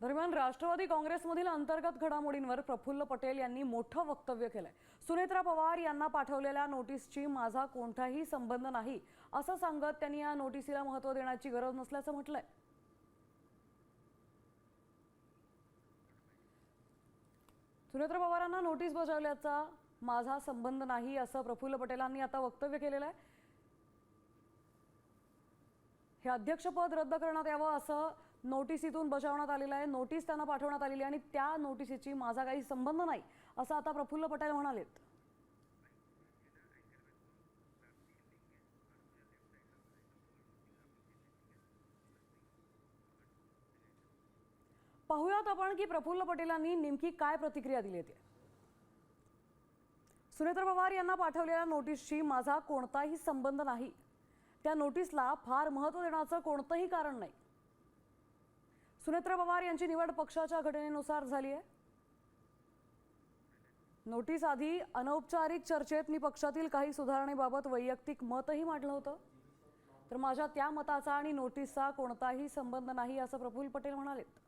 दरम्यान राष्ट्रवादी काँग्रेसमधील अंतर्गत घडामोडींवर प्रफुल्ल पटेल यांनी मोठं वक्तव्य केलंय। सुनेत्रा पवार यांना पाठवलेल्या नोटीसची माझा कोणताही संबंध नाही असं सांगत त्यांनी या नोटीसीला महत्त्व देण्याची गरज नसल्याचं म्हटलंय। सुनेत्रा पवारांना नोटीस बजावल्याचा माझा संबंध नाही असं प्रफुल्ल पटेलांनी आता वक्तव्य केलेलं आहे। हे अध्यक्षपद रद्द करण्यात यावं असं नोटीसीतून बजावण्यात आलेलं आहे। नोटीस त्यांना पाठवण्यात आलेली आणि त्या नोटीसीची माझा काही संबंध नाही असं आता प्रफुल्ल पटेल म्हणालेत। पाहूयात आपण की प्रफुल्ल पटेलांनी नेमकी काय प्रतिक्रिया दिली आहे। सुनेत्रा पवार यांना पाठवलेल्या नोटीसशी माझा कोणताही संबंध नाही। त्या नोटीसला फार महत्त्व देण्याचं कोणतंही कारण नाही। सुनेत्रा पवार यांची निवड पक्षाच्या घटनेनुसार झाली आहे। नोटीस आधी अनौपचारिक चर्चेत मी पक्षातील काही सुधारणेबाबत वैयक्तिक मतही मांडलं होतं, तर माझ्या त्या मताचा आणि नोटीसचा कोणताही संबंध नाही असं प्रफुल्ल पटेल म्हणालेत।